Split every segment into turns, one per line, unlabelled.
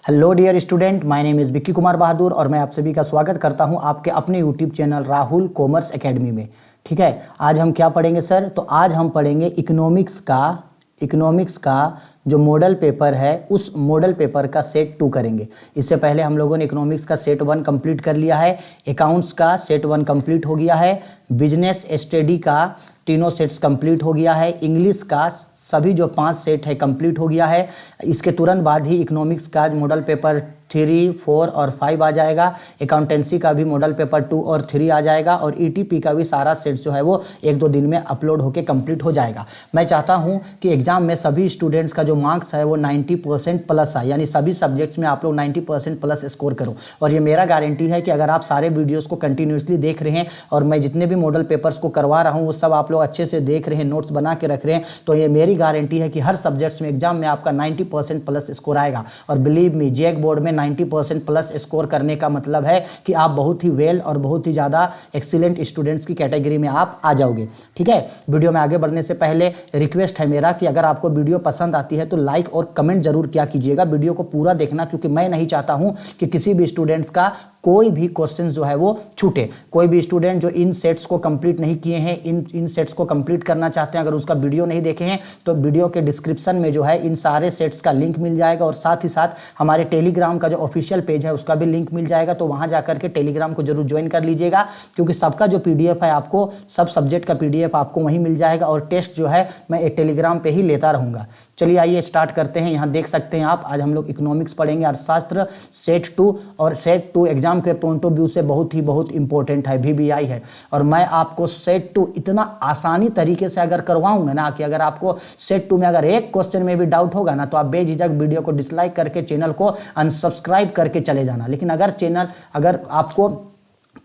Hello dear student, my name is Vicky Kumar Bahadur और मैं आप सभी का स्वागत करता हूं आपके अपने YouTube channel Rahul commerce academy में। ठीक है, आज हम क्या पढ़ेंगे सर? तो आज हम पढ़ेंगे इकोनॉमिक्स का जो मॉडल पेपर है उस मॉडल पेपर का सेट 2 करेंगे। इससे पहले हम लोगों ने इकोनॉमिक्स का सेट 1 कंप्लीट कर लिया है, अकाउंट्स का सेट 1 कंप्लीट हो गया है, बिजनेस स्टडी का तीनों सेट्स कंप्लीट हो गया है, इंग्लिश का सभी जो 5 सेट है कंप्लीट हो गया है। इसके तुरंत बाद ही इकोनॉमिक्स का मॉडल पेपर 3, 4 और 5 आ जाएगा। अकाउंटेंसी का भी मॉडल पेपर 2 और 3 आ जाएगा और ईटीपी का भी सारा सेट जो है वो 1-2 दिन में अपलोड होके कंप्लीट हो जाएगा। मैं चाहता हूं कि एग्जाम में सभी स्टूडेंट्स का जो मार्क्स है वो 90% प्लस आए, यानी सभी सब्जेक्ट्स में आप लोग 90% प्लस स्कोर करो। और ये मेरा गारंटी है कि अगर आप सारे वीडियोज़ को कंटिन्यूसली देख रहे हैं और मैं जितने भी मॉडल पेपर्स को करवा रहा हूँ वो सब आप लोग अच्छे से देख रहे हैं, नोट्स बना के रख रहे हैं, तो ये मेरी गारंटी है कि हर सब्जेक्ट्स में एग्जाम में आपका 90% प्लस स्कोर आएगा। और बिलीव मी, जेक बोर्ड में 90% प्लस स्कोर करने का मतलब है कि आप बहुत ही वेल और बहुत ही ज़्यादा एक्सीलेंट स्टूडेंट्स की कैटेगरी में आप आ जाओगे। ठीक है, वीडियो में आगे बढ़ने से पहले रिक्वेस्ट है मेरा कि अगर आपको वीडियो पसंद आती है तो लाइक और कमेंट जरूर किया कीजिएगा। वीडियो को पूरा देखना, क्योंकि मैं नहीं चाहता हूं कि किसी भी स्टूडेंट्स का कोई भी क्वेश्चन जो है वो छूटे। कोई भी स्टूडेंट जो इन सेट्स को कंप्लीट नहीं किए हैं, इन सेट्स को कंप्लीट करना चाहते हैं, अगर उसका वीडियो नहीं देखे हैं तो वीडियो के डिस्क्रिप्शन में जो है इन सारे सेट्स का लिंक मिल जाएगा और साथ ही साथ हमारे टेलीग्राम का जो ऑफिशियल पेज है उसका भी लिंक मिल जाएगा। तो वहां जाकर के टेलीग्राम को जरूर ज्वाइन कर लीजिएगा, क्योंकि सबका जो पीडीएफ है आपको, सब सब्जेक्ट का पीडीएफ आपको वहीं मिल जाएगा और टेस्ट जो है मैं एक टेलीग्राम पे ही लेता रहूंगा। चलिए आइए स्टार्ट करते हैं। यहाँ देख सकते हैं आप, आज हम लोग इकोनॉमिक्स पढ़ेंगे, अर्थशास्त्र सेट 2, और सेट 2 एग्जाम के पॉइंट ऑफ व्यू से बहुत इंपॉर्टेंट है, VBI है। और मैं आपको सेट 2 इतना आसानी तरीके से अगर करवाऊंगा ना कि अगर आपको सेट 2 में अगर एक क्वेश्चन में भी डाउट होगा ना तो आप बेझिझक वीडियो को डिसलाइक करके चैनल को अनसब्सक्राइब करके चले जाना। लेकिन अगर आपको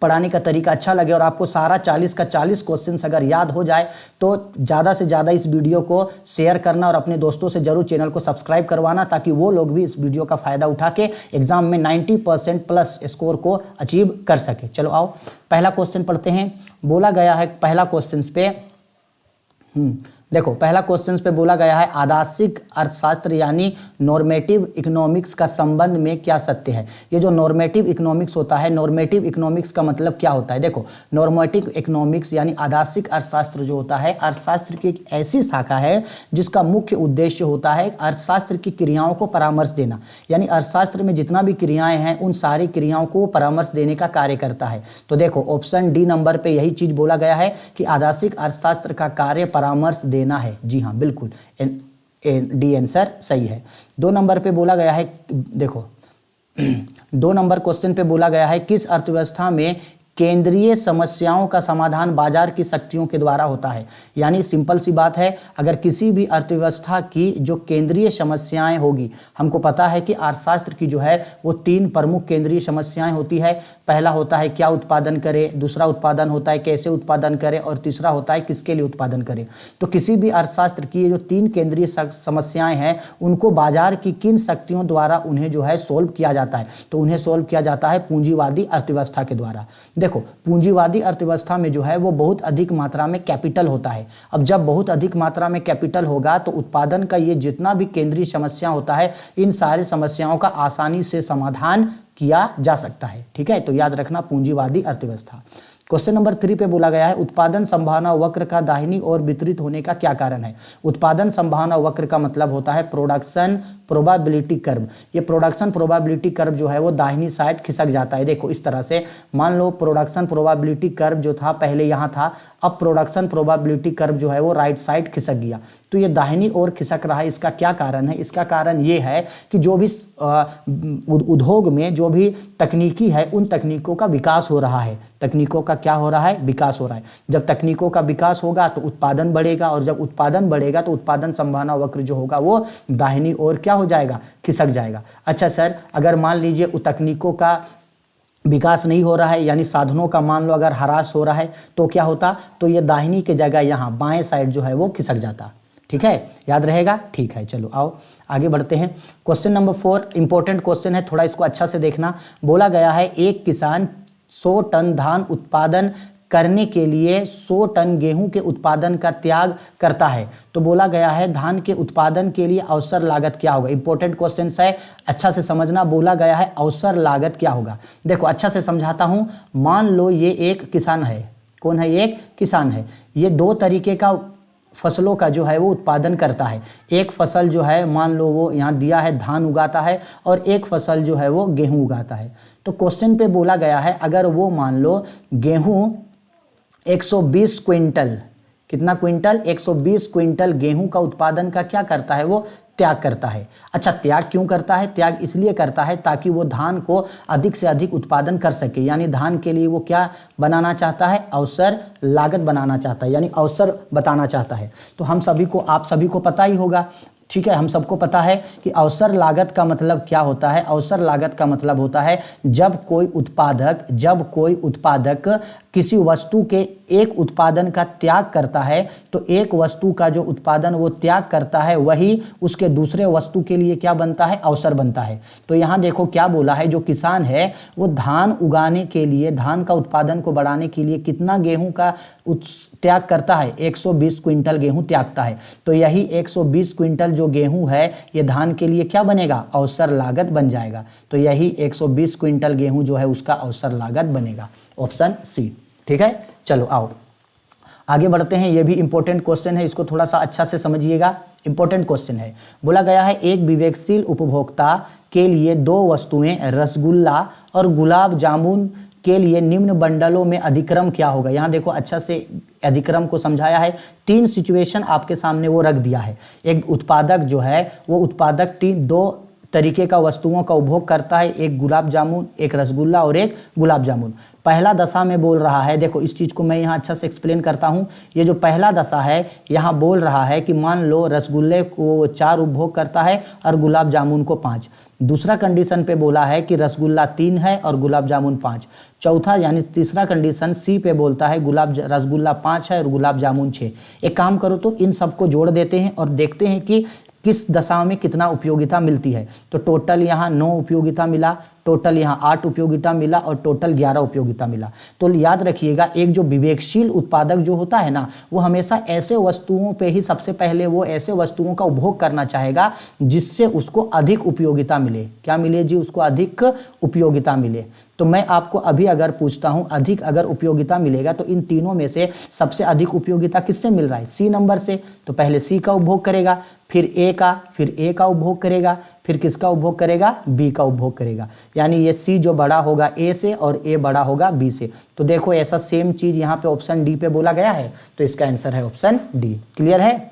पढ़ाने का तरीका अच्छा लगे और आपको सारा 40 का 40 क्वेश्चंस अगर याद हो जाए तो ज़्यादा से ज़्यादा इस वीडियो को शेयर करना और अपने दोस्तों से जरूर चैनल को सब्सक्राइब करवाना, ताकि वो लोग भी इस वीडियो का फ़ायदा उठा के एग्जाम में 90% प्लस स्कोर को अचीव कर सके। चलो आओ पहला क्वेश्चन पढ़ते हैं। बोला गया है पहला क्वेश्चन पे, देखो पहला क्वेश्चन पे बोला गया है आदर्शिक अर्थशास्त्र यानी नॉर्मेटिव इकोनॉमिक्स का संबंध में क्या सत्य है। ये जो नॉर्मेटिव इकोनॉमिक्स होता है, नॉर्मेटिव इकोनॉमिक्स का मतलब क्या होता है? देखो, नॉर्मेटिव इकोनॉमिक्स यानी आदर्शिक अर्थशास्त्र जो होता है, अर्थशास्त्र की एक ऐसी शाखा है जिसका मुख्य उद्देश्य होता है अर्थशास्त्र की क्रियाओं को परामर्श देना। यानी अर्थशास्त्र में जितना भी क्रियाएं हैं उन सारी क्रियाओं को परामर्श देने का कार्य करता है। तो देखो ऑप्शन डी नंबर पे यही चीज बोला गया है कि आदर्शिक अर्थशास्त्र का कार्य परामर्श देना है। जी हाँ, बिल्कुल डी आंसर सही है। 2 नंबर पे बोला गया है, देखो 2 नंबर क्वेश्चन पे बोला गया है किस अर्थव्यवस्था में केंद्रीय समस्याओं का समाधान बाजार की शक्तियों के द्वारा होता है। यानी सिंपल सी बात है, अगर किसी भी अर्थव्यवस्था की जो केंद्रीय समस्याएं होगी, हमको पता है कि अर्थशास्त्र की जो है वो 3 प्रमुख केंद्रीय समस्याएं होती है। पहला होता है क्या उत्पादन करे, दूसरा उत्पादन होता है कैसे उत्पादन करे, और तीसरा होता है किसके लिए उत्पादन करे। तो किसी भी अर्थशास्त्र की जो 3 केंद्रीय समस्याएं हैं उनको बाजार की किन शक्तियों द्वारा उन्हें जो है सोल्व किया जाता है, तो उन्हें सोल्व किया जाता है पूंजीवादी अर्थव्यवस्था के द्वारा। देखो पूंजीवादी अर्थव्यवस्था में जो है वो बहुत अधिक मात्रा में कैपिटल होता है। अब जब बहुत अधिक मात्रा में कैपिटल होगा तो उत्पादन का ये जितना भी केंद्रीय समस्या होता है, इन सारी समस्याओं का आसानी से समाधान किया जा सकता है। ठीक है, तो याद रखना पूंजीवादी अर्थव्यवस्था। क्वेश्चन नंबर 3 पे बोला गया है उत्पादन संभावना वक्र का दाहिनी ओर वितरित होने का क्या कारण है। उत्पादन संभावना वक्र का मतलब होता है प्रोडक्शन प्रोबेबिलिटी कर्व। ये प्रोडक्शन प्रोबेबिलिटी कर्व जो है वो दाहिनी साइड खिसक जाता है। देखो इस तरह से, मान लो प्रोडक्शन प्रोबेबिलिटी कर्व जो था पहले यहाँ था, अब प्रोडक्शन प्रोबेबिलिटी कर्व जो है वो राइट साइड खिसक गया, तो ये दाहिनी ओर खिसक रहा है। इसका क्या कारण है? इसका कारण ये है कि जो भी उद्योग में जो भी तकनीकी है उन तकनीकों का विकास हो रहा है। तकनीकों का क्या हो रहा है? विकास हो रहा है। जब तकनीकों का विकास होगा तो उत्पादन बढ़ेगा, और जब उत्पादन बढ़ेगा तो उत्पादन संभावना वक्र जो होगा वो दाहिनी ओर क्या हो जाएगा? खिसक जाएगा। अच्छा सर, अगर मान लीजिए तकनीकों का विकास नहीं हो रहा है, यानी साधनों का मान लो अगर ह्रास हो रहा है, तो क्या होता? तो ये दाहिनी की जगह यहाँ बाएं साइड जो है वो खिसक जाता। ठीक है, याद रहेगा? ठीक है, चलो आओ आगे बढ़ते हैं। क्वेश्चन नंबर 4 इंपॉर्टेंट क्वेश्चन है, थोड़ा इसको अच्छा से देखना। बोला गया है एक किसान 100 टन धान उत्पादन करने के लिए 100 टन गेहूं के उत्पादन का त्याग करता है। तो बोला गया है धान के उत्पादन के लिए अवसर लागत क्या होगा। इंपॉर्टेंट क्वेश्चन है, अच्छा से समझना। बोला गया है अवसर लागत क्या होगा। देखो अच्छा से समझाता हूं। मान लो ये एक किसान है। कौन है? ये एक किसान है। ये दो तरीके का फसलों का जो है वो उत्पादन करता है। एक फसल जो है मान लो वो यहाँ दिया है धान उगाता है, और एक फसल जो है वो गेहूं उगाता है। तो क्वेश्चन पे बोला गया है अगर वो मान लो गेहूं 120 क्विंटल, कितना क्विंटल? 120 क्विंटल गेहूं का उत्पादन का क्या करता है? वो त्याग करता है। अच्छा, त्याग क्यों करता है? त्याग इसलिए करता है ताकि वो धान को अधिक से अधिक उत्पादन कर सके। यानी धान के लिए वो क्या बनाना चाहता है? अवसर लागत बनाना चाहता है, यानी अवसर बताना चाहता है। तो हम सभी को, आप सभी को पता ही होगा, ठीक है, हम सबको पता है कि अवसर लागत का मतलब क्या होता है। अवसर लागत का मतलब होता है जब कोई उत्पादक किसी वस्तु के एक उत्पादन का त्याग करता है, तो एक वस्तु का जो उत्पादन वो त्याग करता है वही उसके दूसरे वस्तु के लिए क्या बनता है? अवसर बनता है। तो यहाँ देखो क्या बोला है, जो किसान है वो धान उगाने के लिए, धान का उत्पादन को बढ़ाने के लिए कितना गेहूं का त्याग करता है? 120 क्विंटल गेहूं त्यागता है। तो यही 120 क्विंटल जो गेहूं है ये धान के लिए क्या बनेगा? अवसर लागत बन जाएगा। तो यही 120 क्विंटल गेहूं जो है उसका अवसर लागत बनेगा, ऑप्शन सी। ठीक है, चलो आओ आगे बढ़ते हैं। ये भी इंपॉर्टेंट क्वेश्चन है, इसको थोड़ा सा अच्छा से समझिएगा। इंपॉर्टेंट क्वेश्चन है। बोला गया है एक विवेकशील उपभोक्ता के लिए दो वस्तुएं रसगुल्ला और गुलाब जामुन के लिए निम्न बंडलों में अधिक्रम क्या होगा। यहाँ देखो अच्छा से अधिक्रम को समझाया है। तीन सिचुएशन आपके सामने वो रख दिया है। एक उत्पादक जो है वो उत्पादक दो तरीके का वस्तुओं का उपभोग करता है, एक गुलाब जामुन, एक रसगुल्ला और एक गुलाब जामुन। पहला दशा में बोल रहा है, देखो इस चीज़ को मैं यहाँ अच्छा से एक्सप्लेन करता हूँ। ये जो पहला दशा है यहाँ बोल रहा है कि मान लो रसगुल्ले को 4 उपभोग करता है और गुलाब जामुन को 5। दूसरा कंडीशन पे बोला है कि रसगुल्ला 3 है और गुलाब जामुन 5। चौथा यानी तीसरा कंडीशन सी पे बोलता है रसगुल्ला 5 है और गुलाब जामुन 6। एक काम करो तो इन सबको जोड़ देते हैं और देखते हैं कि किस दशा में कितना उपयोगिता मिलती है। तो टोटल यहाँ 9 उपयोगिता मिला, टोटल यहाँ 8 उपयोगिता मिला और टोटल 11 उपयोगिता मिला। तो याद रखिएगा एक जो विवेकशील उत्पादक जो होता है ना, वो हमेशा ऐसे वस्तुओं पे ही सबसे पहले वो ऐसे वस्तुओं का उपभोग करना चाहेगा जिससे उसको अधिक उपयोगिता मिले। क्या मिले जी? उसको अधिक उपयोगिता मिले। तो मैं आपको अभी अगर पूछता हूं अधिक अगर उपयोगिता मिलेगा तो इन तीनों में से सबसे अधिक उपयोगिता किससे मिल रहा है? सी नंबर से। तो पहले सी का उपभोग करेगा, फिर ए का उपभोग करेगा, फिर किसका उपभोग करेगा? बी का उपभोग करेगा। यानी ये सी जो बड़ा होगा ए से और ए बड़ा होगा बी से। तो देखो ऐसा सेम चीज यहाँ पे ऑप्शन डी पे बोला गया है, तो इसका आंसर है ऑप्शन डी। क्लियर है?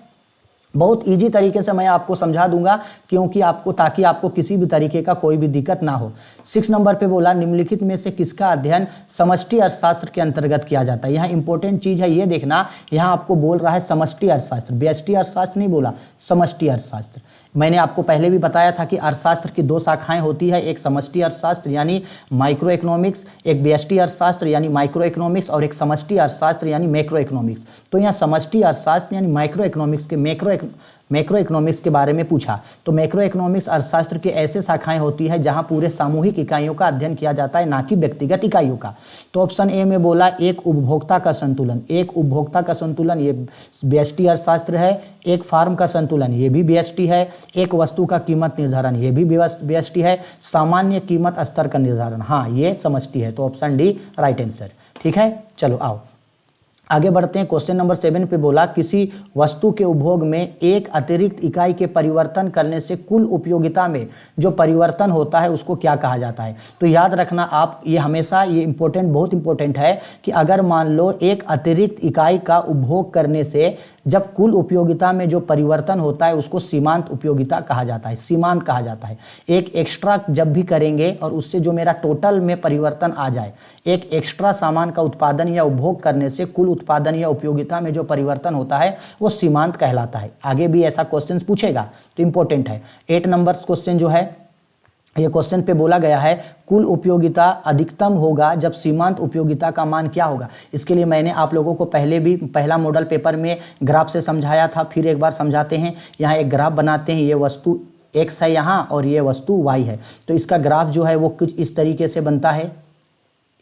बहुत इजी तरीके से मैं आपको समझा दूंगा क्योंकि ताकि आपको किसी भी तरीके का कोई भी दिक्कत ना हो। 6 नंबर पे बोला निम्नलिखित में से किसका अध्ययन समष्टि अर्थशास्त्र के अंतर्गत किया जाता है। यहाँ इंपॉर्टेंट चीज है ये देखना, यहाँ आपको बोल रहा है समष्टि अर्थशास्त्र, व्यष्टि अर्थशास्त्र नहीं बोला, समष्टि अर्थशास्त्र। मैंने आपको पहले भी बताया था कि अर्थशास्त्र की 2 शाखाएं होती है, एक समष्टि अर्थशास्त्र यानी माइक्रो इकोनॉमिक्स, एक व्यष्टि अर्थशास्त्र यानी माइक्रो इकोनॉमिक्स और एक समष्टि अर्थशास्त्र यानी मैक्रो इकोनॉमिक्स। तो यहाँ समष्टि अर्थशास्त्र यानी माइक्रो इकोनॉमिक्स के मैक्रो इकोनॉमिक्स के बारे में पूछा। तो मैक्रो इकोनॉमिक्स अर्थशास्त्र के ऐसे शाखाएं होती है जहां पूरे सामूहिक इकाइयों का अध्ययन किया जाता है, ना कि व्यक्तिगत इकाइयों का। तो ऑप्शन ए में बोला एक उपभोक्ता का संतुलन, एक उपभोक्ता का संतुलन ये व्यष्टि अर्थशास्त्र है। एक फार्म का संतुलन ये भी व्यष्टि है। एक वस्तु का कीमत निर्धारण ये भी व्यष्टि है। सामान्य कीमत स्तर का निर्धारण, हाँ ये समष्टि है। तो ऑप्शन डी राइट आंसर। ठीक है, चलो आओ आगे बढ़ते हैं। क्वेश्चन नंबर 7 पे बोला किसी वस्तु के उपभोग में एक अतिरिक्त इकाई के परिवर्तन करने से कुल उपयोगिता में जो परिवर्तन होता है उसको क्या कहा जाता है। तो याद रखना आप ये हमेशा ये बहुत इंपॉर्टेंट है कि अगर मान लो एक अतिरिक्त इकाई का उपभोग करने से जब कुल उपयोगिता में जो परिवर्तन होता है उसको सीमांत उपयोगिता कहा जाता है, सीमांत कहा जाता है। एक एक्स्ट्रा जब भी करेंगे और उससे जो मेरा टोटल में परिवर्तन आ जाए, एक एक्स्ट्रा सामान का उत्पादन या उपभोग करने से कुल उत्पादन या उपयोगिता में जो परिवर्तन होता है वो सीमांत कहलाता है। आगे भी ऐसा क्वेश्चन पूछेगा तो इंपॉर्टेंट है। 8 नंबर क्वेश्चन जो है ये क्वेश्चन पे बोला गया है कुल उपयोगिता अधिकतम होगा जब सीमांत उपयोगिता का मान क्या होगा। इसके लिए मैंने आप लोगों को पहले भी पहला मॉडल पेपर में ग्राफ से समझाया था, फिर एक बार समझाते हैं। यहाँ एक ग्राफ बनाते हैं, ये वस्तु x है यहाँ और ये वस्तु y है। तो इसका ग्राफ जो है वो कुछ इस तरीके से बनता है।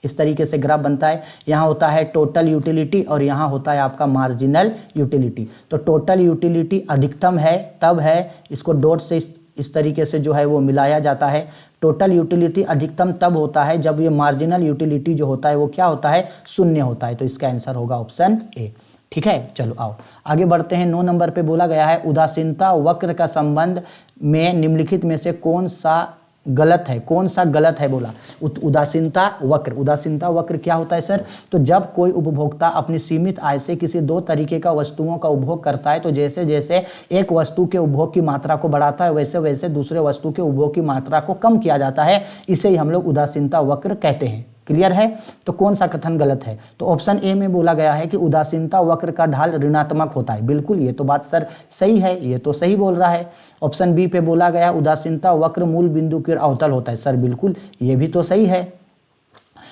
इस तरीके से ग्राफ बनता है। यहाँ होता है टोटल यूटिलिटी और यहाँ होता है आपका मार्जिनल यूटिलिटी। तो टोटल यूटिलिटी अधिकतम है तब है, इसको डॉट से इस तरीके से जो है वो मिलाया जाता है। टोटल यूटिलिटी अधिकतम तब होता है जब ये मार्जिनल यूटिलिटी जो होता है वो क्या होता है, शून्य होता है। तो इसका आंसर होगा ऑप्शन ए। ठीक है, चलो आओ आगे बढ़ते हैं। 9 नंबर पे बोला गया है उदासीनता वक्र का संबंध में निम्नलिखित में से कौन सा गलत है, कौन सा गलत है बोला। उदासीनता वक्र, उदासीनता वक्र क्या होता है सर, तो जब कोई उपभोक्ता अपनी सीमित आय से किसी दो तरीके का वस्तुओं का उपभोग करता है तो जैसे जैसे एक वस्तु के उपभोग की मात्रा को बढ़ाता है वैसे वैसे दूसरे वस्तु के उपभोग की मात्रा को कम किया जाता है, इसे ही हम लोग उदासीनता वक्र कहते हैं। क्लियर है, तो कौन सा कथन गलत है, तो ऑप्शन ए में बोला गया है कि उदासीनता वक्र का ढाल ऋणात्मक होता है। बिल्कुल ये तो बात सर सही है, ये तो सही बोल रहा है। ऑप्शन बी पे बोला गया उदासीनता वक्र मूल बिंदु की ओर अवतल होता है। सर बिल्कुल ये भी तो सही है।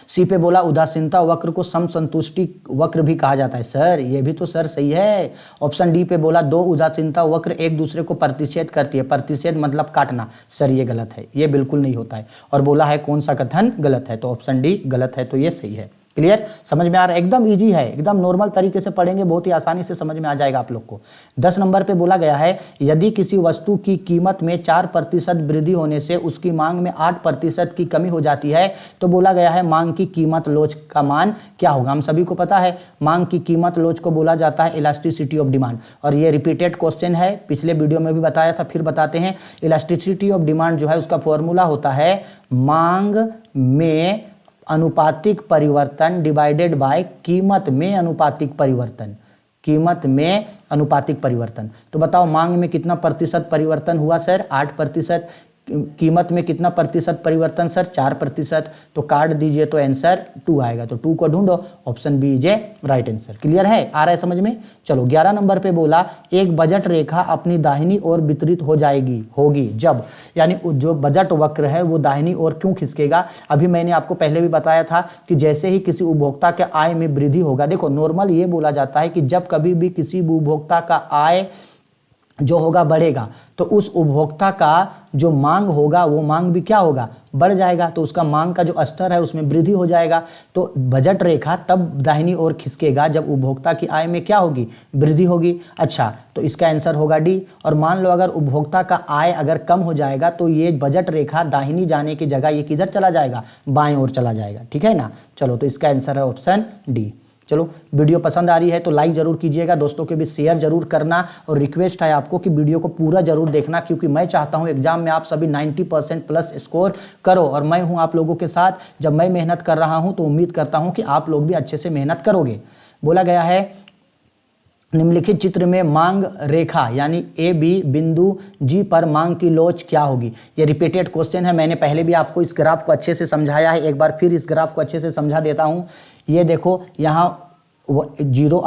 सी पे बोला उदासीनता वक्र को समसंतुष्टि वक्र भी कहा जाता है। सर ये भी तो सर सही है। ऑप्शन डी पे बोला दो उदासीनता वक्र एक दूसरे को प्रतिच्छेद करती है। प्रतिच्छेद मतलब काटना। सर ये गलत है, ये बिल्कुल नहीं होता है। और बोला है कौन सा कथन गलत है, तो ऑप्शन डी गलत है, तो ये सही है। क्लियर, समझ में आ रहा है, एकदम इजी है, एकदम नॉर्मल तरीके से पढ़ेंगे बहुत ही आसानी से समझ में आ जाएगा आप लोग को। 10 नंबर पे बोला गया है यदि किसी वस्तु की कीमत में 4% वृद्धि होने से उसकी मांग में 8% की कमी हो जाती है तो बोला गया है मांग की कीमत लोच का मान क्या होगा। हम सभी को पता है मांग की कीमत लोच को बोला जाता है इलास्टिसिटी ऑफ डिमांड, और ये रिपीटेड क्वेश्चन है, पिछले वीडियो में भी बताया था, फिर बताते हैं। इलास्टिसिटी ऑफ डिमांड जो है उसका फॉर्मूला होता है मांग में अनुपातिक परिवर्तन डिवाइडेड बाय कीमत में अनुपातिक परिवर्तन, कीमत में अनुपातिक परिवर्तन। तो बताओ मांग में कितना प्रतिशत परिवर्तन हुआ सर, 8%। कीमत में कितना प्रतिशत परिवर्तन सर, 4%। तो काट दीजिए तो आंसर 2 आएगा। तो 2 को ढूंढो, option B is a right answer. Clear है, आ रहा है समझ में। चलो 11 नंबर पे बोला एक बजट रेखा अपनी दाहिनी ओर वितरित हो जाएगी होगी जब, यानी जो बजट वक्र है वो दाहिनी ओर क्यों खिसकेगा। अभी मैंने आपको पहले भी बताया था कि जैसे ही किसी उपभोक्ता के आय में वृद्धि होगा, देखो नॉर्मल ये बोला जाता है कि जब कभी भी किसी उपभोक्ता का आय जो होगा बढ़ेगा तो उस उपभोक्ता का जो मांग होगा वो मांग भी क्या होगा, बढ़ जाएगा। तो उसका मांग का जो स्तर है उसमें वृद्धि हो जाएगा। तो बजट रेखा तब दाहिनी ओर खिसकेगा जब उपभोक्ता की आय में क्या होगी, वृद्धि होगी। अच्छा, तो इसका आंसर होगा डी। और मान लो अगर उपभोक्ता का आय अगर कम हो जाएगा तो ये बजट रेखा दाहिनी जाने की जगह ये किधर चला जाएगा, बाएं ओर चला जाएगा। ठीक है ना। चलो तो इसका आंसर है ऑप्शन डी। चलो वीडियो पसंद आ रही है तो लाइक जरूर कीजिएगा, दोस्तों के भी शेयर जरूर करना, और रिक्वेस्ट है आपको कि वीडियो को पूरा जरूर देखना, क्योंकि मैं चाहता हूं एग्जाम में आप सभी 90% प्लस स्कोर करो, और मैं हूं आप लोगों के साथ। जब मैं मेहनत कर रहा हूं तो उम्मीद करता हूं कि आप लोग भी अच्छे से मेहनत करोगे। बोला गया है निम्नलिखित चित्र में मांग रेखा यानी ए बी बिंदु जी पर मांग की लोच क्या होगी। ये रिपीटेड क्वेश्चन है, मैंने पहले भी आपको इस ग्राफ को अच्छे से समझाया है, एक बार फिर इस ग्राफ को अच्छे से समझा देता हूँ। ये देखो यहाँ वो जीरो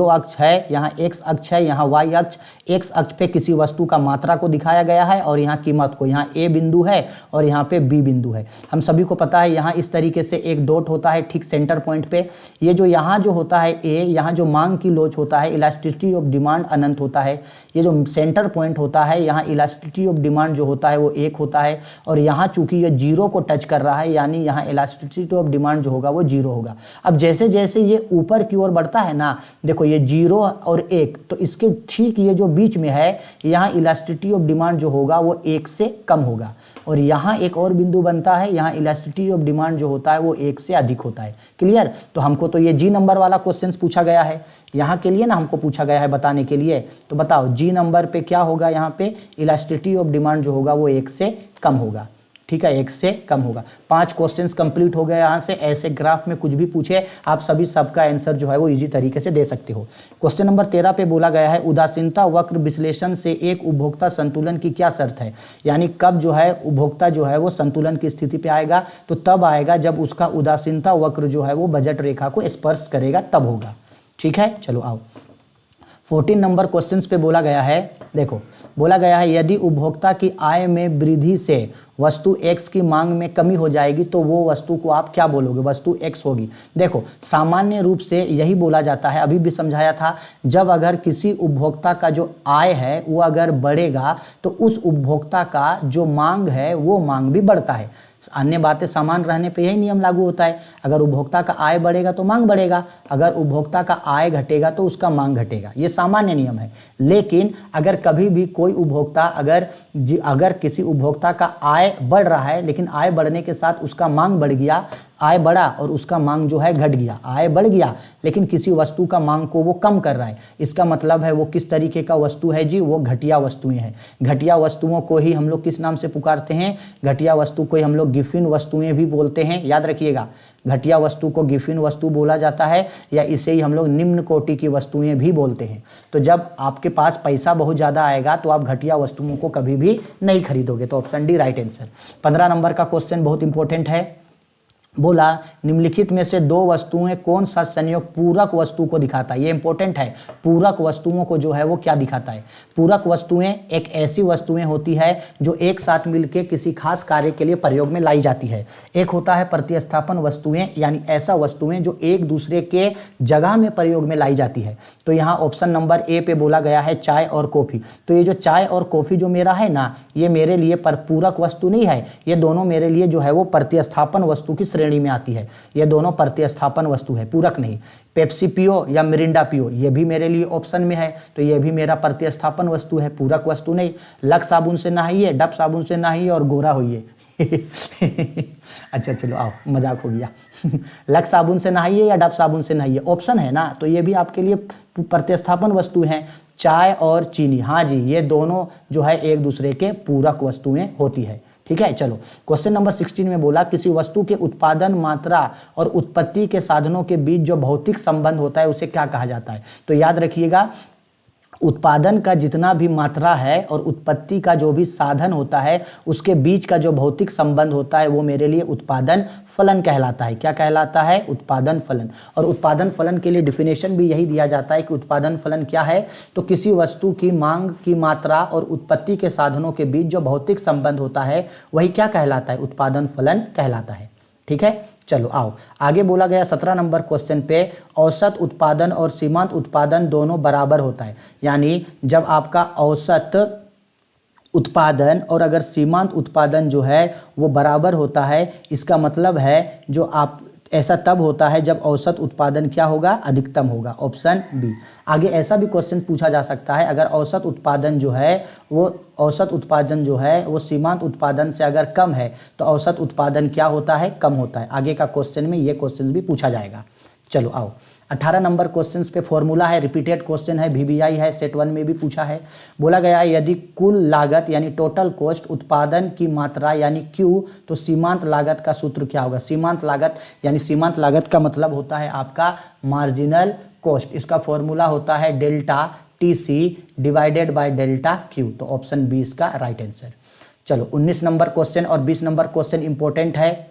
अक्ष है, यहाँ एक्स अक्ष है, यहाँ वाई अक्ष। एक्स अक्ष पे किसी वस्तु का मात्रा को दिखाया गया है और यहाँ कीमत को। यहाँ ए बिंदु है और यहाँ पे बी बिंदु है। हम सभी को पता है यहाँ इस तरीके से एक डॉट होता है ठीक सेंटर पॉइंट पे। ये जो यहाँ जो होता है ए, यहाँ जो मांग की लोच होता है, इलास्टिसिटी ऑफ डिमांड अनंत होता है। ये जो सेंटर पॉइंट होता है यहाँ इलास्टिसिटी ऑफ डिमांड जो होता है वो 1 होता है, और यहाँ चूंकि ये 0 को टच कर रहा है यानी यहाँ इलास्टिसिटी ऑफ डिमांड जो होगा वो 0 होगा। अब जैसे जैसे ये ऊपर की ओर बढ़ता है ना, देखो ये 0 और 1, तो इसके ठीक ये जो बीच में है यहाँ इलास्टिसिटी ऑफ डिमांड जो होगा वो 1 से कम होगा, और यहाँ एक और बिंदु बनता है, यहाँ इलास्टिसिटी ऑफ डिमांड जो होता है वो 1 से अधिक होता है। क्लियर। तो हमको तो ये जी नंबर वाला क्वेश्चन पूछा गया है यहाँ के लिए ना, हमको पूछा गया है बताने के लिए। तो बताओ जी नंबर पे क्या होगा, यहाँ पे इलास्टिसिटी ऑफ डिमांड जो होगा वो 1 से कम होगा। ठीक है, 1 से कम होगा। 5 क्वेश्चंस कंप्लीट हो गए यहाँ से। ऐसे ग्राफ में कुछ भी पूछे आप सभी सबका आंसर जो है वो इजी तरीके से दे सकते हो। क्वेश्चन नंबर 13 पे बोला गया है उदासीनता वक्र विश्लेषण से एक उपभोक्ता संतुलन की क्या शर्त है, यानी कब जो है उपभोक्ता जो है वो संतुलन की स्थिति पे आएगा, तो तब आएगा जब उसका उदासीनता वक्र जो है वो बजट रेखा को स्पर्श करेगा, तब होगा। ठीक है, चलो आओ 14 नंबर क्वेश्चंस पे बोला गया है, देखो बोला गया है यदि उपभोक्ता की आय में वृद्धि से वस्तु x की मांग में कमी हो जाएगी तो वो वस्तु को आप क्या बोलोगे, वस्तु x होगी। देखो सामान्य रूप से यही बोला जाता है, अभी भी समझाया था, जब अगर किसी उपभोक्ता का जो आय है वो अगर बढ़ेगा तो उस उपभोक्ता का जो मांग है वो मांग भी बढ़ता है। अन्य बातें समान रहने पे यही नियम लागू होता है। अगर उपभोक्ता का आय बढ़ेगा तो मांग बढ़ेगा, अगर उपभोक्ता का आय घटेगा तो उसका मांग घटेगा, ये सामान्य नियम है। लेकिन अगर कभी भी कोई उपभोक्ता अगर किसी उपभोक्ता का आय बढ़ रहा है लेकिन आय बढ़ने के साथ उसका मांग बढ़ गया, आय बढ़ा और उसका मांग जो है घट गया, आय बढ़ गया लेकिन किसी वस्तु का मांग को वो कम कर रहा है, इसका मतलब है वो किस तरीके का वस्तु है जी, वो घटिया वस्तुएं हैं। घटिया वस्तुओं को ही हम लोग किस नाम से पुकारते हैं, घटिया वस्तु को ही हम लोग गिफिन वस्तुएं भी बोलते हैं, याद रखिएगा। घटिया वस्तु को गिफिन वस्तु बोला जाता है या इसे ही हम लोग निम्न कोटि की वस्तुएं भी बोलते हैं। तो जब आपके पास पैसा बहुत ज़्यादा आएगा तो आप घटिया वस्तुओं को कभी भी नहीं खरीदोगे। तो option D right answer. 15 number का क्वेश्चन बहुत इंपॉर्टेंट है। बोला निम्नलिखित में से दो वस्तुएं कौन सा संयोग पूरक वस्तु को दिखाता है। ये इंपॉर्टेंट है, पूरक वस्तुओं को जो है वो क्या दिखाता है। पूरक वस्तुएं एक ऐसी वस्तुएं होती है जो एक साथ मिलकर किसी खास कार्य के लिए प्रयोग में लाई जाती है। एक होता है प्रतिस्थापन वस्तुएं, यानी ऐसा वस्तुएं जो एक दूसरे के जगह में प्रयोग में लाई जाती है। तो यहाँ ऑप्शन नंबर ए पे बोला गया है चाय और कॉफी। तो ये जो चाय और कॉफी जो मेरा है ना, ये मेरे लिए पूरक वस्तु नहीं है, ये दोनों मेरे लिए जो है वो प्रतिस्थापन वस्तु की श्रेणी में आती है। ये दोनों प्रतिस्थापन वस्तु है, पूरक नहीं। पेप्सी पियो या मिरिंडा पियो, ये भी मेरे लिए ऑप्शन में है, तो ये भी मेरा प्रतिस्थापन वस्तु है, पूरक वस्तु नहीं। लक्स साबुन से नहाइए, डब साबुन से नहाइए और गोरा होइए। अच्छा चलो आओ, मजाक हो गया। लक्स साबुन से नहाइए या डब साबुन से नहाइए, ऑप्शन है ना, तो ये भी आपके लिए प्रतिस्थापन वस्तु हैं। चाय और चीनी, हाँ जी, ये दोनों जो है एक दूसरे के पूरक वस्तुएं होती है। ठीक है, चलो क्वेश्चन नंबर 16 में बोला किसी वस्तु के उत्पादन मात्रा और उत्पत्ति के साधनों के बीच जो भौतिक संबंध होता है उसे क्या कहा जाता है। तो याद रखिएगा, उत्पादन का जितना भी मात्रा है और उत्पत्ति का जो भी साधन होता है उसके बीच का जो भौतिक संबंध होता है वो मेरे लिए उत्पादन फलन कहलाता है। क्या कहलाता है, उत्पादन फलन। और उत्पादन फलन के लिए डिफिनेशन भी यही दिया जाता है कि उत्पादन फलन क्या है, तो किसी वस्तु की मांग की मात्रा और उत्पत्ति के साधनों के बीच जो भौतिक संबंध होता है वही क्या कहलाता है, उत्पादन फलन कहलाता है। ठीक है, चलो आओ आगे। बोला गया 17 नंबर क्वेश्चन पे औसत उत्पादन और सीमांत उत्पादन दोनों बराबर होता है। यानी जब आपका औसत उत्पादन और अगर सीमांत उत्पादन जो है वो बराबर होता है, इसका मतलब है जो आप ऐसा तब होता है जब औसत उत्पादन क्या होगा, अधिकतम होगा, ऑप्शन बी। आगे ऐसा भी क्वेश्चन पूछा जा सकता है, अगर औसत उत्पादन जो है वो सीमांत उत्पादन से अगर कम है तो औसत उत्पादन क्या होता है, कम होता है। आगे का क्वेश्चन में ये क्वेश्चन भी पूछा जाएगा। चलो आओ 18 नंबर क्वेश्चंस पे फॉर्मूला है, रिपीटेड क्वेश्चन है, VBI है, स्टेट 1 में भी पूछा है। बोला गया है यदि कुल लागत यानी टोटल कॉस्ट उत्पादन की मात्रा यानी Q, तो सीमांत लागत का सूत्र क्या होगा। सीमांत लागत का मतलब होता है आपका मार्जिनल कॉस्ट, इसका फॉर्मूला होता है delta TC divided by delta Q। तो ऑप्शन बी इसका राइट आंसर। चलो 19 नंबर क्वेश्चन और 20 नंबर क्वेश्चन इंपॉर्टेंट है।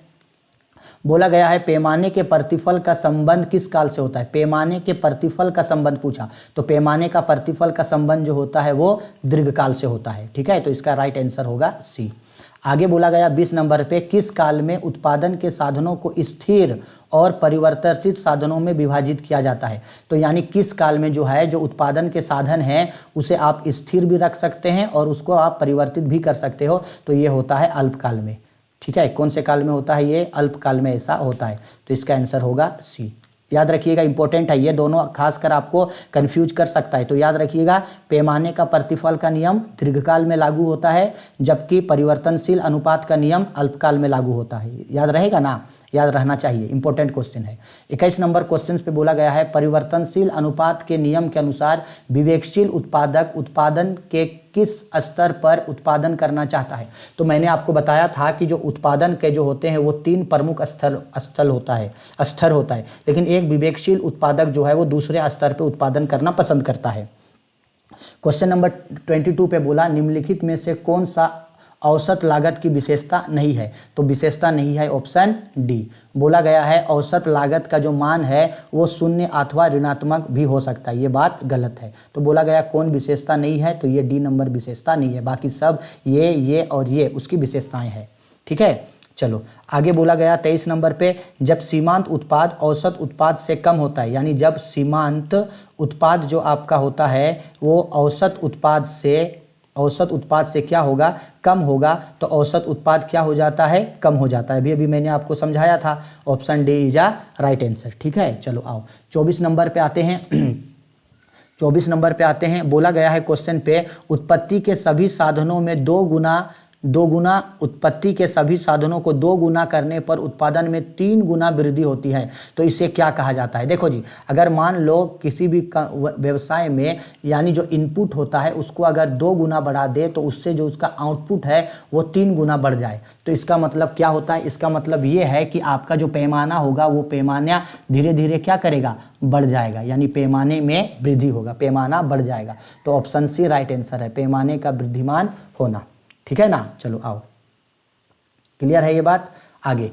बोला गया है पैमाने के प्रतिफल का संबंध किस काल से होता है। पैमाने के प्रतिफल का संबंध पूछा, तो पैमाने का प्रतिफल का संबंध जो होता है वो दीर्घकाल से होता है। ठीक है, तो इसका राइट आंसर होगा सी। आगे बोला गया 20 नंबर पे किस काल में उत्पादन के साधनों को स्थिर और परिवर्तनशील साधनों में विभाजित किया जाता है। तो यानी किस काल में जो है जो उत्पादन के साधन हैं उसे आप स्थिर भी रख सकते हैं और उसको आप परिवर्तित भी कर सकते हो, तो ये होता है अल्पकाल में। ठीक है, कौन से काल में होता है, ये अल्पकाल में ऐसा होता है। तो इसका आंसर होगा सी। याद रखिएगा, इंपॉर्टेंट है, ये दोनों खासकर आपको कंफ्यूज कर सकता है। तो याद रखिएगा, पैमाने का प्रतिफल का नियम दीर्घकाल में लागू होता है जबकि परिवर्तनशील अनुपात का नियम अल्पकाल में लागू होता है। याद रहेगा ना, याद रहना चाहिए, इंपॉर्टेंट क्वेश्चन है। 21 नंबर क्वेश्चन पे बोला गया है परिवर्तनशील अनुपात के नियम के अनुसार विवेकशील उत्पादक उत्पादन के किस स्तर पर उत्पादन करना चाहता है। तो मैंने आपको बताया था कि जो उत्पादन के जो होते हैं वो 3 प्रमुख स्तर होता है, लेकिन एक विवेकशील उत्पादक जो है वो दूसरे स्तर पर उत्पादन करना पसंद करता है। क्वेश्चन नंबर 22 पे बोला निम्नलिखित में से कौन सा औसत लागत की विशेषता नहीं है। तो विशेषता नहीं है ऑप्शन डी। बोला गया है औसत लागत का जो मान है वो शून्य अथवा ऋणात्मक भी हो सकता है, ये बात गलत है। तो बोला गया कौन विशेषता नहीं है, तो ये डी नंबर विशेषता नहीं है, बाकी सब ये और ये उसकी विशेषताएं हैं। ठीक है। चलो आगे बोला गया 23 नंबर पे, जब सीमांत उत्पाद औसत उत्पाद से कम होता है, यानी जब सीमांत उत्पाद जो आपका होता है वो औसत उत्पाद से क्या होगा, कम होगा, तो औसत उत्पाद क्या हो जाता है, कम हो जाता है। अभी मैंने आपको समझाया था, option D is a right answer. ठीक है, चलो आओ 24 नंबर पे आते हैं 24 नंबर पे आते हैं। बोला गया है क्वेश्चन पे, उत्पत्ति के सभी साधनों में दो गुना उत्पत्ति के सभी साधनों को 2 गुना करने पर उत्पादन में 3 गुना वृद्धि होती है, तो इसे क्या कहा जाता है। देखो जी, अगर मान लो किसी भी व्यवसाय में यानी जो इनपुट होता है उसको अगर 2 गुना बढ़ा दे तो उससे जो उसका आउटपुट है वो 3 गुना बढ़ जाए, तो इसका मतलब क्या होता है, इसका मतलब ये है कि आपका जो पैमाना होगा वो पैमाना धीरे धीरे क्या करेगा, बढ़ जाएगा, यानी पैमाने में वृद्धि होगा, पैमाना बढ़ जाएगा। तो ऑप्शन सी राइट आंसर है, पैमाने का वृद्धिमान होना। ठीक है ना। चलो आओ, क्लियर है ये बात। आगे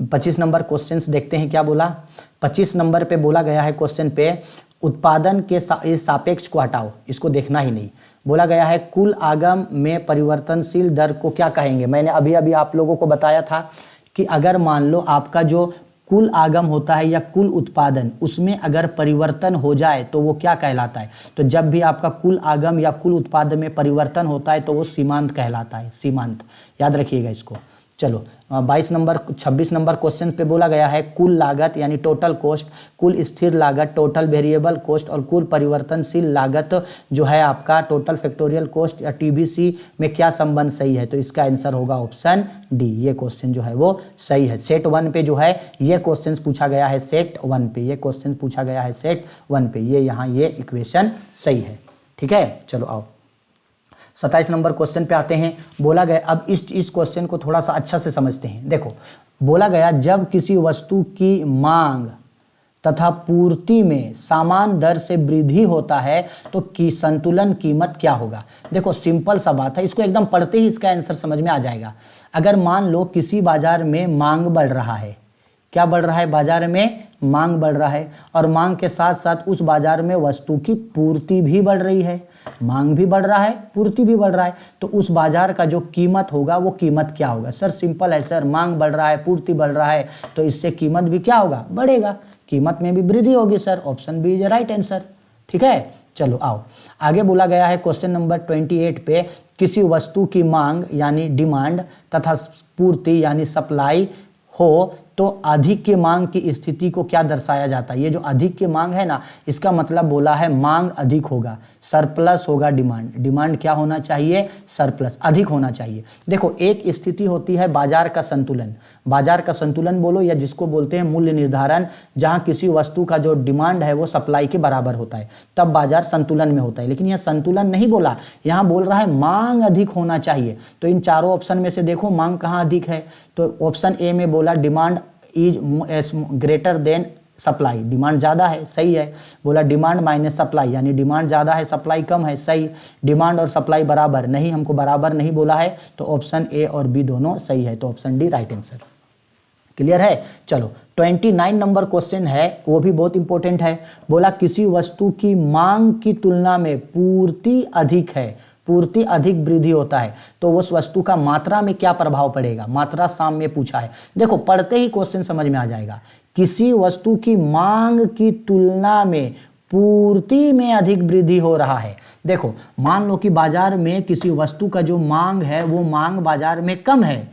25 नंबर क्वेश्चंस देखते हैं क्या बोला। 25 नंबर पे बोला गया है क्वेश्चन पे, उत्पादन के इस सापेक्ष को हटाओ, इसको देखना ही नहीं। बोला गया है कुल आगम में परिवर्तनशील दर को क्या कहेंगे। मैंने अभी आप लोगों को बताया था कि अगर मान लो आपका जो कुल आगम होता है या कुल उत्पादन, उसमें अगर परिवर्तन हो जाए तो वो क्या कहलाता है। तो जब भी आपका कुल आगम या कुल उत्पादन में परिवर्तन होता है तो वो सीमांत कहलाता है, सीमांत, याद रखिएगा इसको। चलो 26 नंबर क्वेश्चन पे बोला गया है कुल लागत यानी टोटल कॉस्ट, कुल स्थिर लागत टोटल वेरिएबल कॉस्ट और कुल परिवर्तनशील लागत जो है आपका टोटल फैक्टोरियल कॉस्ट या टीबीसी में क्या संबंध सही है। तो इसका आंसर होगा ऑप्शन डी, ये क्वेश्चन जो है वो सही है। सेट 1 पे जो है ये क्वेश्चन पूछा गया है, सेट 1 पे ये क्वेश्चन पूछा गया है, सेट 1 पे ये यहाँ ये इक्वेशन सही है। ठीक है, चलो आओ 27 नंबर क्वेश्चन पे आते हैं। बोला गया, अब इस क्वेश्चन को थोड़ा सा अच्छा से समझते हैं। देखो बोला गया जब किसी वस्तु की मांग तथा पूर्ति में समान दर से वृद्धि होता है तो की संतुलन कीमत क्या होगा। देखो सिंपल सा बात है, इसको एकदम पढ़ते ही इसका आंसर समझ में आ जाएगा। अगर मान लो किसी बाजार में मांग बढ़ रहा है, क्या बढ़ रहा है, बाजार में मांग बढ़ रहा है, और मांग के साथ साथ उस बाजार में वस्तु की पूर्ति भी बढ़ रही है, मांग भी बढ़ रहा है पूर्ति भी बढ़ रहा है, तो उस बाजार का जो कीमत होगा वो कीमत क्या होगा। सर सिंपल है सर, मांग बढ़ रहा है पूर्ति बढ़ रहा है तो इससे कीमत भी क्या होगा, बढ़ेगा, कीमत में भी वृद्धि होगी sir, option B is right answer. ठीक है, चलो आओ आगे। बोला गया है क्वेश्चन नंबर 28 पे, किसी वस्तु की मांग यानी डिमांड तथा पूर्ति यानी सप्लाई हो तो अधिक की मांग की स्थिति को क्या दर्शाया जाता है। ये जो अधिक की मांग है ना, इसका मतलब बोला है मांग अधिक होगा, सरप्लस होगा डिमांड। डिमांड क्या होना चाहिए, सरप्लस, अधिक होना चाहिए। देखो एक स्थिति होती है बाजार का संतुलन, बाजार का संतुलन बोलो या जिसको बोलते हैं मूल्य निर्धारण, जहां किसी वस्तु का जो डिमांड है वो सप्लाई के बराबर होता है, तब बाजार संतुलन में होता है। लेकिन यह संतुलन नहीं बोला, यहाँ बोल रहा है मांग अधिक होना चाहिए। तो इन चारों ऑप्शन में से देखो मांग कहाँ अधिक है, तो ऑप्शन ए में बोला demand is greater than supply, demand ज़्यादा है, सही है। बोला डिमांड माइनस सप्लाई यानी डिमांड ज़्यादा है सप्लाई कम है, सही। डिमांड और सप्लाई बराबर नहीं, हमको बराबर नहीं बोला है, तो ऑप्शन ए और बी दोनों सही है, तो option D right answer. Clear है। चलो 29 नंबर क्वेश्चन है, वो भी बहुत इंपॉर्टेंट है। बोला किसी वस्तु की मांग की तुलना में पूर्ति अधिक है, पूर्ति अधिक वृद्धि होता है तो उस वस्तु का मात्रा में क्या प्रभाव पड़ेगा। मात्रा साम में पूछा है, देखो पढ़ते ही क्वेश्चन समझ में आ जाएगा। किसी वस्तु की मांग की तुलना में पूर्ति में अधिक वृद्धि हो रहा है। देखो मान लो कि बाजार में किसी वस्तु का जो मांग है वो मांग बाजार में कम है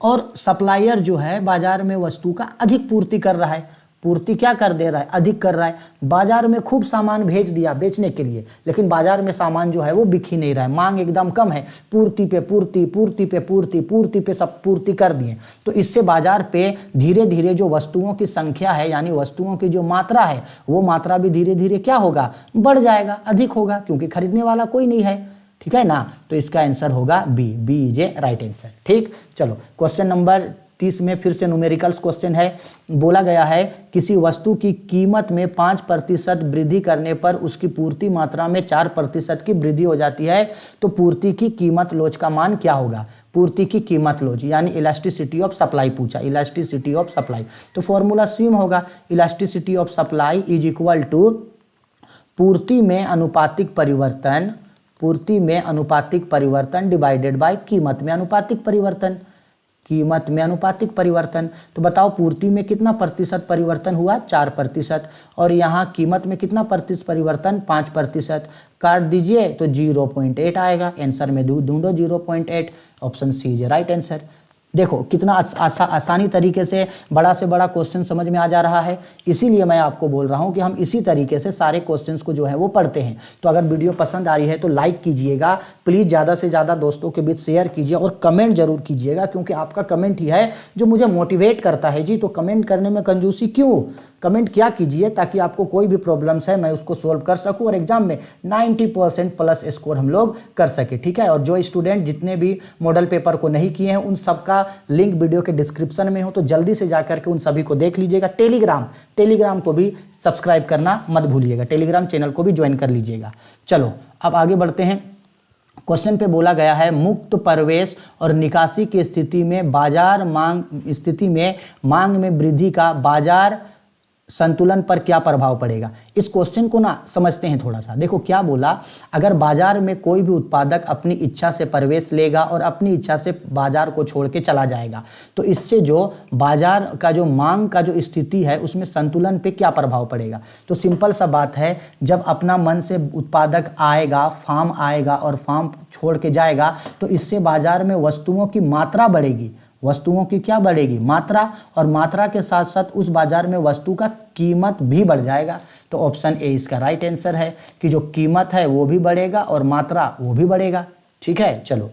और सप्लायर जो है बाजार में वस्तु का अधिक पूर्ति कर रहा है, पूर्ति क्या कर दे रहा है, अधिक कर रहा है। बाजार में खूब सामान भेज दिया बेचने के लिए, लेकिन बाजार में सामान जो है वो बिक ही नहीं रहा है, मांग एकदम कम है, पूर्ति पे पूर्ति, पूर्ति पे पूर्ति, पूर्ति पे सब पूर्ति कर दिए। तो इससे बाजार पे धीरे धीरे जो वस्तुओं की संख्या है यानी वस्तुओं की जो मात्रा है वो मात्रा भी धीरे धीरे क्या होगा, बढ़ जाएगा, अधिक होगा, क्योंकि खरीदने वाला कोई नहीं है। ठीक है ना, तो इसका आंसर होगा B, B is a right answer. ठीक, चलो क्वेश्चन नंबर 30 में फिर से न्यूमेरिकल्स क्वेश्चन है। बोला गया है किसी वस्तु की कीमत में 5% वृद्धि करने पर उसकी पूर्ति मात्रा में 4% की वृद्धि हो जाती है, तो पूर्ति की कीमत लोच का मान क्या होगा। पूर्ति की कीमत लोच यानी इलास्टिसिटी ऑफ सप्लाई पूछा, इलास्टिसिटी ऑफ सप्लाई, तो फॉर्मूला सेम होगा, elasticity of supply is equal to पूर्ति में अनुपातिक परिवर्तन, पूर्ति में अनुपातिक परिवर्तन डिवाइडेड बाय कीमत में अनुपातिक परिवर्तन। कीमत में अनुपातिक परिवर्तन। तो बताओ पूर्ति में कितना प्रतिशत परिवर्तन हुआ, 4%, और यहाँ कीमत में कितना प्रतिशत परिवर्तन, 5%। काट दीजिए तो 0.8 आएगा, आंसर में ढूंढो 0.8, option C is right answer. देखो कितना आसानी तरीके से बड़ा क्वेश्चन समझ में आ जा रहा है। इसीलिए मैं आपको बोल रहा हूं कि हम इसी तरीके से सारे क्वेश्चंस को जो है वो पढ़ते हैं। तो अगर वीडियो पसंद आ रही है तो लाइक कीजिएगा, प्लीज़ ज़्यादा से ज़्यादा दोस्तों के बीच शेयर कीजिए और कमेंट जरूर कीजिएगा, क्योंकि आपका कमेंट ही है जो मुझे मोटिवेट करता है जी। तो कमेंट करने में कंजूसी क्यों, कमेंट क्या कीजिए ताकि आपको कोई भी प्रॉब्लम्स है मैं उसको सोल्व कर सकूं और एग्जाम में 90% प्लस स्कोर हम लोग कर सके, ठीक है। और जो स्टूडेंट जितने भी मॉडल पेपर को नहीं किए हैं उन सबका लिंक वीडियो के डिस्क्रिप्शन में हो, तो जल्दी से जाकर के उन सभी को देख लीजिएगा। टेलीग्राम को भी सब्सक्राइब करना मत भूलिएगा, टेलीग्राम चैनल को भी ज्वाइन कर लीजिएगा। चलो अब आगे बढ़ते हैं। क्वेश्चन पे बोला गया है मुक्त प्रवेश और निकासी की स्थिति में मांग में वृद्धि का बाजार संतुलन पर क्या प्रभाव पड़ेगा। इस क्वेश्चन को ना समझते हैं थोड़ा सा। देखो क्या बोला, अगर बाजार में कोई भी उत्पादक अपनी इच्छा से प्रवेश लेगा और अपनी इच्छा से बाजार को छोड़ के चला जाएगा, तो इससे जो बाजार का जो मांग का जो स्थिति है उसमें संतुलन पे क्या प्रभाव पड़ेगा। तो सिंपल सा बात है, जब अपना मन से उत्पादक आएगा, फार्म आएगा और फार्म छोड़ के जाएगा, तो इससे बाजार में वस्तुओं की मात्रा बढ़ेगी। वस्तुओं की क्या बढ़ेगी, मात्रा, और मात्रा के साथ साथ उस बाजार में वस्तु का कीमत भी बढ़ जाएगा। तो ऑप्शन ए इसका राइट आंसर है कि जो कीमत है वो भी बढ़ेगा और मात्रा वो भी बढ़ेगा, ठीक है। चलो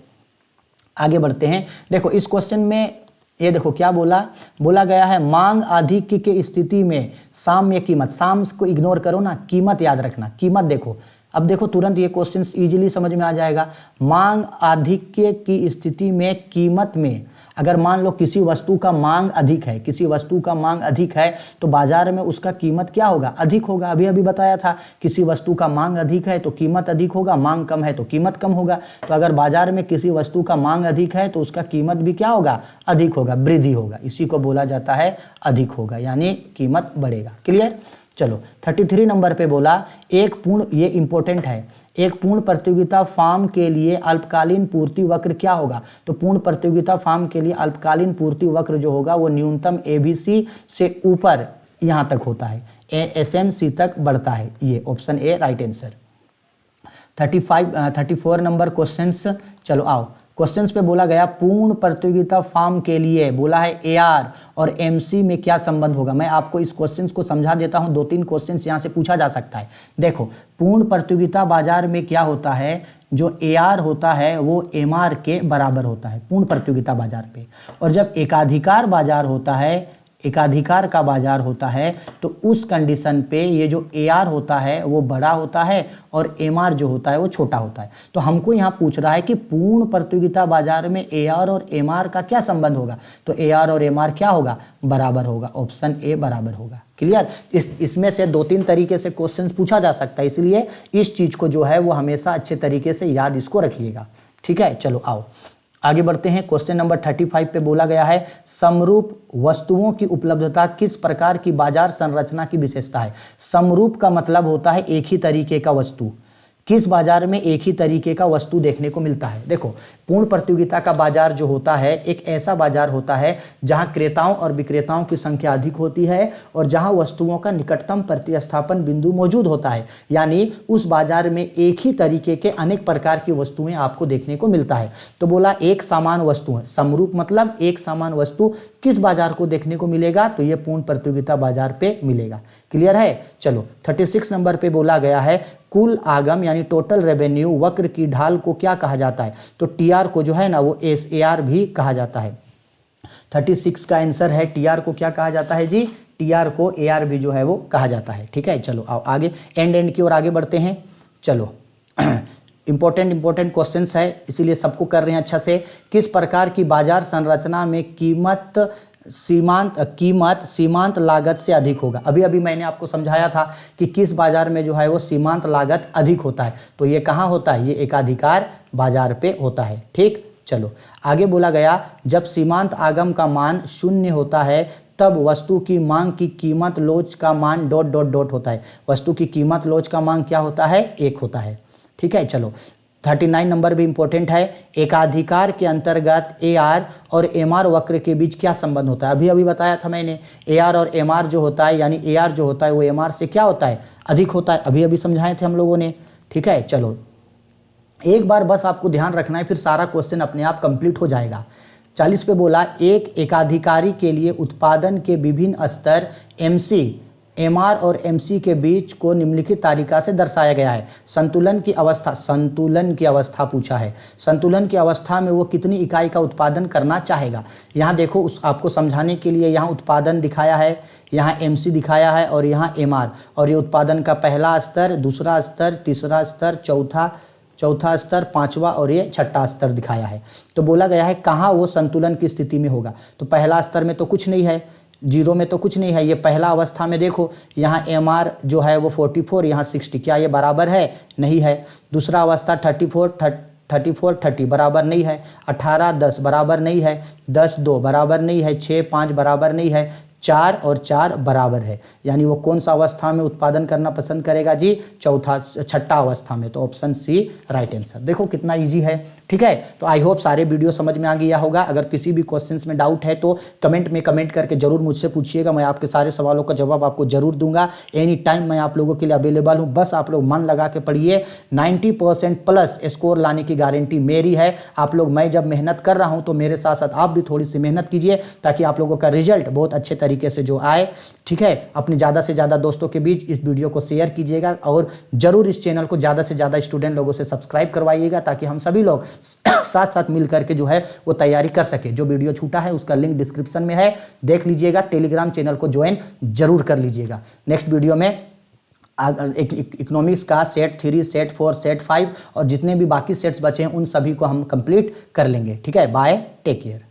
आगे बढ़ते हैं। देखो इस क्वेश्चन में ये देखो क्या बोला गया है, मांग आधिक्य की स्थिति में साम्य कीमत, साम्य को इग्नोर करो ना, कीमत याद रखना। कीमत देखो, अब देखो तुरंत ये क्वेश्चन इजीली समझ में आ जाएगा। मांग आधिक्य की स्थिति में कीमत में, अगर मान लो किसी वस्तु का मांग अधिक है, तो बाजार में उसका कीमत क्या होगा, अधिक होगा। अभी बताया था, किसी वस्तु का मांग अधिक है तो कीमत अधिक होगा, मांग कम है तो कीमत कम होगा। तो अगर बाजार में किसी वस्तु का मांग अधिक है तो उसका कीमत भी क्या होगा, अधिक होगा, वृद्धि होगा। इसी को बोला जाता है अधिक होगा, यानी कीमत बढ़ेगा। क्लियर। चलो 33 नंबर पे बोला ये इंपॉर्टेंट है, एक पूर्ण प्रतियोगिता फार्म के लिए अल्पकालीन पूर्ति वक्र क्या होगा। तो पूर्ण प्रतियोगिता फार्म के लिए अल्पकालीन पूर्ति वक्र जो होगा वो न्यूनतम ABC से ऊपर यहाँ तक होता है, SMC तक बढ़ता है। ये option A right answer. 34 number questions. चलो आओ, क्वेश्चंस पे बोला गया पूर्ण प्रतियोगिता फार्म के लिए बोला है AR और MC में क्या संबंध होगा। मैं आपको इस क्वेश्चंस को समझा देता हूं, 2-3 क्वेश्चंस यहां से पूछा जा सकता है। देखो पूर्ण प्रतियोगिता बाजार में क्या होता है, जो AR होता है वो MR के बराबर होता है पूर्ण प्रतियोगिता बाजार पे। और जब एकाधिकार का बाजार होता है तो उस कंडीशन पे ये जो AR होता है वो बड़ा होता है और MR जो होता है वो छोटा होता है। तो हमको यहाँ पूछ रहा है कि पूर्ण प्रतियोगिता बाजार में AR और MR का क्या संबंध होगा। तो AR और MR क्या होगा, बराबर होगा। ऑप्शन ए बराबर होगा। क्लियर। इसमें से 2-3 तरीके से क्वेश्चन पूछा जा सकता है, इसलिए इस चीज को जो है वो हमेशा अच्छे तरीके से याद इसको रखिएगा, ठीक है। चलो आओ आगे बढ़ते हैं। क्वेश्चन नंबर 35 पे बोला गया है समरूप वस्तुओं की उपलब्धता किस प्रकार की बाजार संरचना की विशेषता है। समरूप का मतलब होता है एक ही तरीके का वस्तु। किस बाजार में एक ही तरीके का वस्तु देखने को मिलता है। देखो पूर्ण प्रतियोगिता का बाजार जो होता है एक ऐसा बाजार होता है जहां क्रेताओं और विक्रेताओं की संख्या अधिक होती है और जहां वस्तुओं का निकटतम प्रतिस्थापन बिंदु मौजूद होता है, यानी उस बाजार में एक ही तरीके के अनेक प्रकार की वस्तुएं आपको देखने को मिलता है। तो बोला एक समान वस्तु है, समरूप मतलब एक समान वस्तु किस बाजार को देखने को मिलेगा, तो ये पूर्ण प्रतियोगिता बाजार पे मिलेगा। क्लियर है। चलो 36 नंबर पे बोला गया है कुल आगम यानी टोटल रेवेन्यू वक्र की ढाल को क्या कहा जाता है। तो TR को जो है ना वो SAR भी कहा जाता है। 36 का आंसर है TR को क्या कहा जाता है जी, TR को AR भी जो है वो कहा जाता है, ठीक है। चलो आओ आगे एंड की ओर आगे बढ़ते हैं। चलो इंपॉर्टेंट क्वेश्चंस है इसीलिए सबको कर रहे हैं अच्छा से। किस प्रकार की बाजार संरचना में कीमत सीमांत लागत से अधिक होगा। अभी मैंने आपको समझाया था कि किस बाजार में जो है वो सीमांत लागत अधिक होता है, तो ये कहाँ होता है, ये एकाधिकार बाजार पे होता है, ठीक। चलो आगे बोला गया जब सीमांत आगम का मान 0 होता है तब वस्तु की मांग की कीमत लोच का मान ... होता है। वस्तु की कीमत लोच का मान क्या होता है, 1 होता है, ठीक है। चलो 39 नंबर भी इंपॉर्टेंट है। एकाधिकार के अंतर्गत AR और MR वक्र के बीच क्या संबंध होता है? अभी बताया था मैंने, AR और MR जो होता है, यानी AR जो होता है वो MR से क्या होता है? अधिक होता है। अभी समझाए थे हम लोगों ने, ठीक है। चलो एक बार बस आपको ध्यान रखना है, फिर सारा क्वेश्चन अपने आप कंप्लीट हो जाएगा। 40 पे बोला, एक एकाधिकारी के लिए उत्पादन के विभिन्न स्तर MC, MR और MC के बीच को निम्नलिखित तालिका से दर्शाया गया है। संतुलन की अवस्था पूछा है। संतुलन की अवस्था में वो कितनी इकाई का उत्पादन करना चाहेगा? यहाँ देखो, आपको समझाने के लिए यहाँ उत्पादन दिखाया है, यहाँ MC दिखाया है और यहाँ MR, और ये उत्पादन का पहला स्तर, दूसरा स्तर, तीसरा स्तर, चौथा स्तर, पांचवा और ये छठा स्तर दिखाया है। तो बोला गया है कहाँ वो संतुलन की स्थिति में होगा। तो पहला स्तर में तो कुछ नहीं है, 0 में तो कुछ नहीं है। ये पहला अवस्था में देखो, यहाँ MR जो है वो 44, यहाँ 60, क्या ये बराबर है? नहीं है। दूसरा अवस्था 34 30 बराबर नहीं है। 18 10 बराबर नहीं है। 10 2 बराबर नहीं है। 6 5 बराबर नहीं है। 4 और 4 बराबर है। यानी वो कौन सा अवस्था में उत्पादन करना पसंद करेगा जी? छठा अवस्था में। तो ऑप्शन C राइट आंसर। देखो कितना इजी है, ठीक है। तो आई होप सारे वीडियो समझ में आ गया होगा। अगर किसी भी क्वेश्चंस में डाउट है तो कमेंट में कमेंट करके जरूर मुझसे पूछिएगा, मैं आपके सारे सवालों का जवाब आपको जरूर दूंगा। एनी टाइम मैं आप लोगों के लिए अवेलेबल हूँ। बस आप लोग मन लगा के पढ़िए। 90% प्लस स्कोर लाने की गारंटी मेरी है। आप लोग, मैं जब मेहनत कर रहा हूँ तो मेरे साथ साथ आप भी थोड़ी सी मेहनत कीजिए, ताकि आप लोगों का रिजल्ट बहुत अच्छे तरीके से जो आए, ठीक है। अपने ज़्यादा से ज़्यादा दोस्तों के बीच इस वीडियो को शेयर कीजिएगा, और जरूर इस चैनल को ज़्यादा से ज़्यादा स्टूडेंट लोगों से सब्सक्राइब करवाइएगा, ताकि हम सभी लोग साथ साथ मिल करके जो है वो तैयारी कर सके। जो वीडियो छूटा है उसका लिंक डिस्क्रिप्शन में है, देख लीजिएगा। टेलीग्राम चैनल को ज्वाइन जरूर कर लीजिएगा। नेक्स्ट वीडियो में इकोनॉमिक्स का सेट 3, सेट 4, सेट 5 और जितने भी बाकी सेट्स बचे हैं उन सभी को हम कंप्लीट कर लेंगे, ठीक है। Bye, take care.